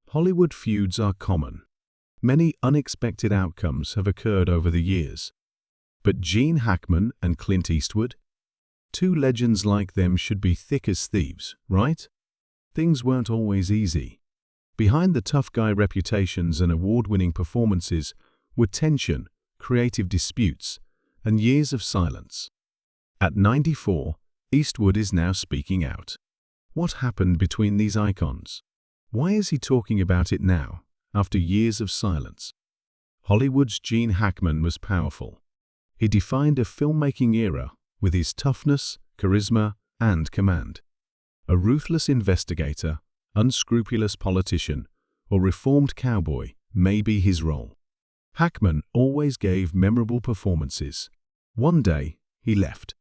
Hollywood feuds are common. Many unexpected outcomes have occurred over the years. But Gene Hackman and Clint Eastwood? Two legends like them should be thick as thieves, right? Things weren't always easy. Behind the tough guy reputations and award-winning performances were tension, creative disputes, and years of silence. At 94, Eastwood is now speaking out. What happened between these icons? Why is he talking about it now, after years of silence? Hollywood's Gene Hackman was powerful. He defined a filmmaking era with his toughness, charisma, and command. A ruthless investigator, unscrupulous politician, or reformed cowboy may be his role. Hackman always gave memorable performances. One day, he left.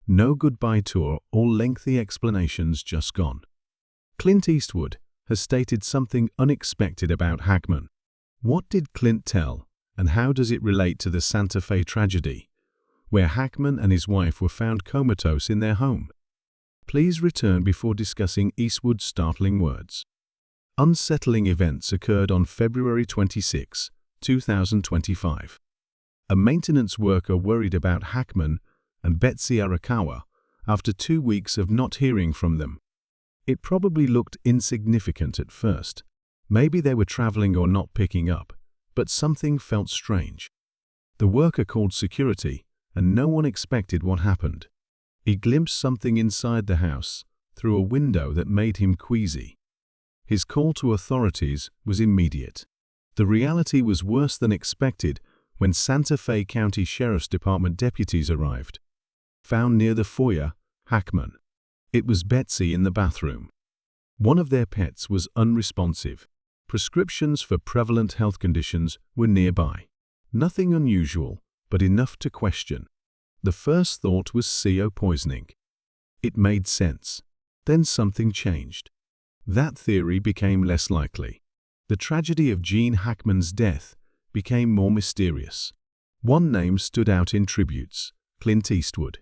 No goodbye tour or lengthy explanations, just gone. Clint Eastwood has stated something unexpected about Hackman. What did Clint tell, and how does it relate to the Santa Fe tragedy, where Hackman and his wife were found comatose in their home? Please return before discussing Eastwood's startling words. Unsettling events occurred on February 26, 2025. A maintenance worker worried about Hackman and Betsy Arakawa after 2 weeks of not hearing from them. It probably looked insignificant at first. Maybe they were traveling or not picking up, but something felt strange. The worker called security, and no one expected what happened. He glimpsed something inside the house through a window that made him queasy. His call to authorities was immediate. The reality was worse than expected when Santa Fe County Sheriff's Department deputies arrived. Found near the foyer, Hackman. It was Betsy in the bathroom. One of their pets was unresponsive. Prescriptions for prevalent health conditions were nearby. Nothing unusual, but enough to question. The first thought was CO poisoning. It made sense. Then something changed. That theory became less likely. The tragedy of Gene Hackman's death became more mysterious. One name stood out in tributes: Clint Eastwood.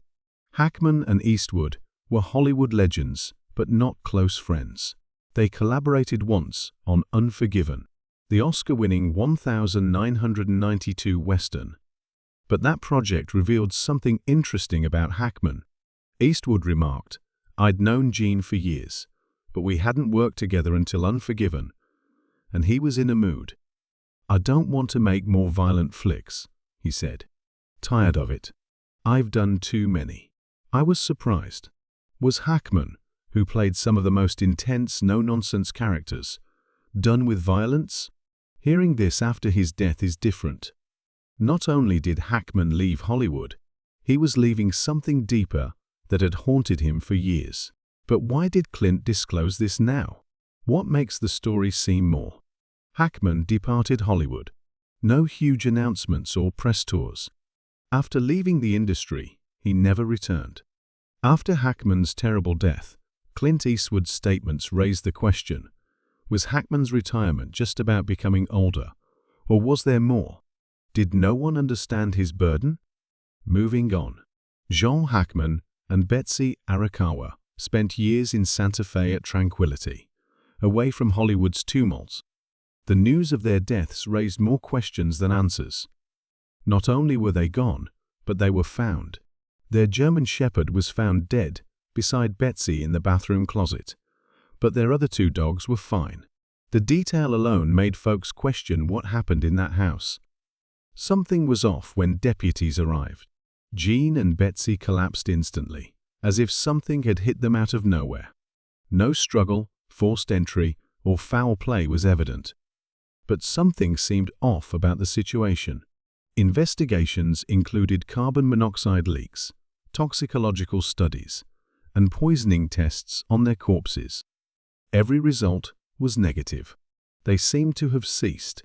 Hackman and Eastwood were Hollywood legends, but not close friends. They collaborated once on Unforgiven, the Oscar-winning 1992 Western. But that project revealed something interesting about Hackman. Eastwood remarked, "I'd known Gene for years, but we hadn't worked together until Unforgiven, and he was in a mood. I don't want to make more violent flicks," he said. "Tired of it. I've done too many." I was surprised. Was Hackman, who played some of the most intense, no-nonsense characters, done with violence? Hearing this after his death is different. Not only did Hackman leave Hollywood, he was leaving something deeper that had haunted him for years. But why did Clint disclose this now? What makes the story seem more? Hackman departed Hollywood. No huge announcements or press tours. After leaving the industry, he never returned. After Hackman's terrible death, Clint Eastwood's statements raised the question: was Hackman's retirement just about becoming older, or was there more? Did no one understand his burden? Moving on. Jean Hackman and Betsy Arakawa spent years in Santa Fe at tranquility, away from Hollywood's tumult. The news of their deaths raised more questions than answers. Not only were they gone, but they were found. Their German Shepherd was found dead beside Betsy in the bathroom closet, but their other 2 dogs were fine. The detail alone made folks question what happened in that house. Something was off when deputies arrived. Gene and Betsy collapsed instantly, as if something had hit them out of nowhere. No struggle, forced entry, or foul play was evident. But something seemed off about the situation. Investigations included carbon monoxide leaks, toxicological studies, and poisoning tests on their corpses. Every result was negative. They seemed to have ceased.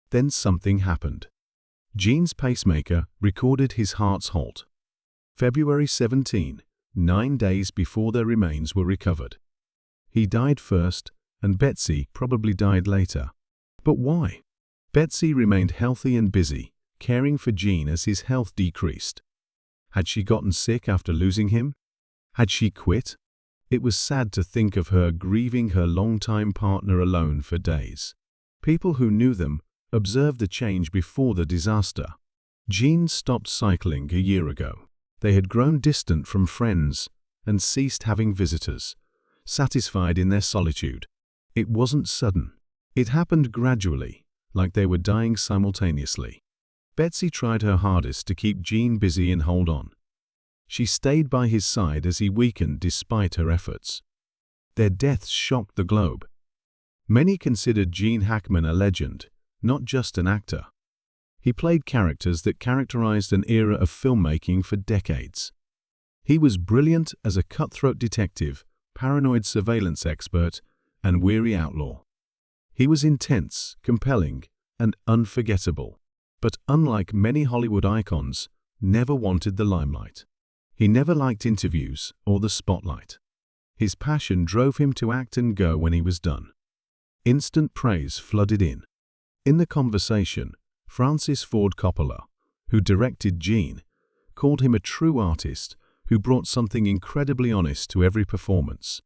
Then something happened. Gene's pacemaker recorded his heart's halt. February 17, 9 days before their remains were recovered. He died first, and Betsy probably died later. But why? Betsy remained healthy and busy, caring for Gene as his health decreased. Had she gotten sick after losing him? Had she quit? It was sad to think of her grieving her longtime partner alone for days. People who knew them observed the change before the disaster. Gene stopped cycling a year ago. They had grown distant from friends and ceased having visitors, satisfied in their solitude. It wasn't sudden. It happened gradually, like they were dying simultaneously. Betsy tried her hardest to keep Gene busy and hold on. She stayed by his side as he weakened despite her efforts. Their deaths shocked the globe. Many considered Gene Hackman a legend, not just an actor. He played characters that characterized an era of filmmaking for decades. He was brilliant as a cutthroat detective, paranoid surveillance expert, and weary outlaw. He was intense, compelling, and unforgettable, but unlike many Hollywood icons, never wanted the limelight. He never liked interviews or the spotlight. His passion drove him to act and go when he was done. Instant praise flooded in. In the conversation, Francis Ford Coppola, who directed Gene, called him a true artist who brought something incredibly honest to every performance.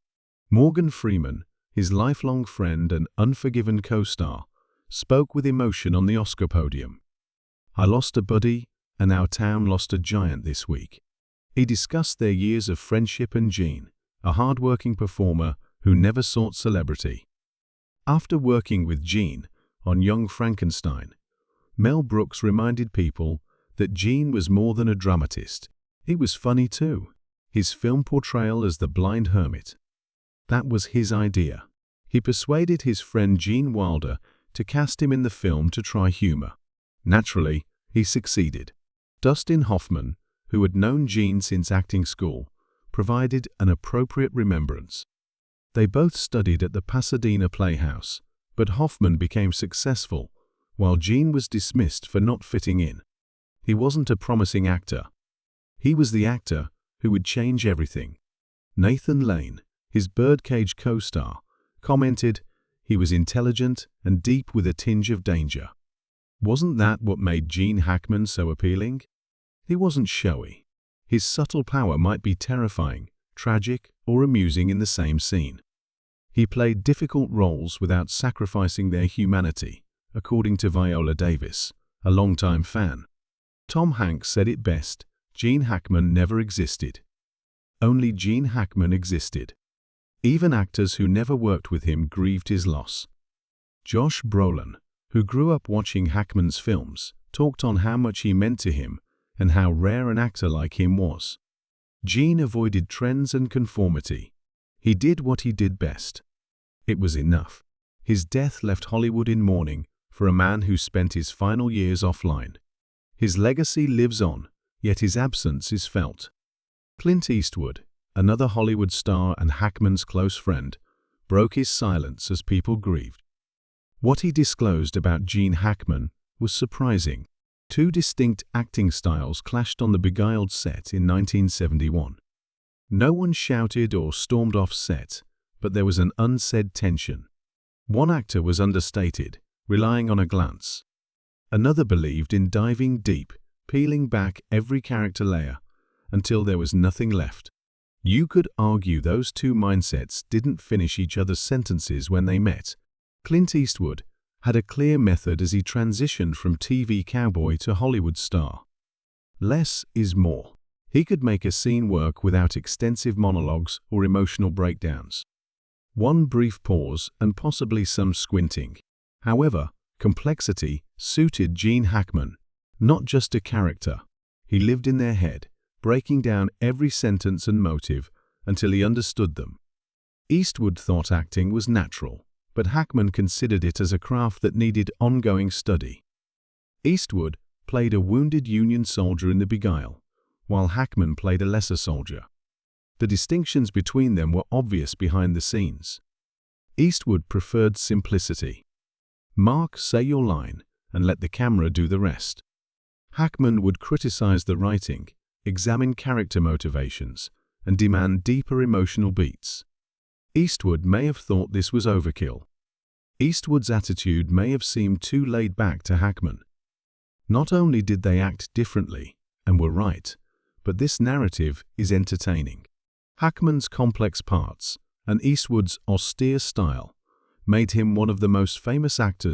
Morgan Freeman, his lifelong friend and unforgiven co-star, spoke with emotion on the Oscar podium. "I lost a buddy, and our town lost a giant this week." He discussed their years of friendship and Gene, a hard-working performer who never sought celebrity. After working with Gene on Young Frankenstein, Mel Brooks reminded people that Gene was more than a dramatist. He was funny too. His film portrayal as the blind hermit. That was his idea. He persuaded his friend Gene Wilder to cast him in the film to try humor. Naturally, he succeeded. Dustin Hoffman, who had known Gene since acting school, provided an appropriate remembrance. They both studied at the Pasadena Playhouse, but Hoffman became successful, while Gene was dismissed for not fitting in. He wasn't a promising actor. He was the actor who would change everything. Nathan Lane, his Birdcage co-star, commented, "He was intelligent and deep with a tinge of danger." Wasn't that what made Gene Hackman so appealing? He wasn't showy. His subtle power might be terrifying, tragic, or amusing in the same scene. He played difficult roles without sacrificing their humanity, according to Viola Davis, a longtime fan. Tom Hanks said it best, "Gene Hackman never existed. Only Gene Hackman existed." Even actors who never worked with him grieved his loss. Josh Brolin, who grew up watching Hackman's films, talked on how much he meant to him and how rare an actor like him was. Gene avoided trends and conformity. He did what he did best. It was enough. His death left Hollywood in mourning for a man who spent his final years offline. His legacy lives on, yet his absence is felt. Clint Eastwood, another Hollywood star and Hackman's close friend, broke his silence as people grieved. What he disclosed about Gene Hackman was surprising. Two distinct acting styles clashed on the beguiled set in 1971. No one shouted or stormed off set, but there was an unsaid tension. One actor was understated, relying on a glance. Another believed in diving deep, peeling back every character layer until there was nothing left. You could argue those two mindsets didn't finish each other's sentences when they met. Clint Eastwood had a clear method as he transitioned from TV cowboy to Hollywood star. Less is more. He could make a scene work without extensive monologues or emotional breakdowns. One brief pause and possibly some squinting. However, complexity suited Gene Hackman. Not just a character. He lived in their head, breaking down every sentence and motive until he understood them. Eastwood thought acting was natural, but Hackman considered it as a craft that needed ongoing study. Eastwood played a wounded Union soldier in The Beguile, while Hackman played a lesser soldier. The distinctions between them were obvious behind the scenes. Eastwood preferred simplicity. Mark, say your line, and let the camera do the rest. Hackman would criticize the writing, examine character motivations, and demand deeper emotional beats. Eastwood may have thought this was overkill. Eastwood's attitude may have seemed too laid back to Hackman. Not only did they act differently, and were right, but this narrative is entertaining. Hackman's complex parts and Eastwood's austere style made him one of the most famous actors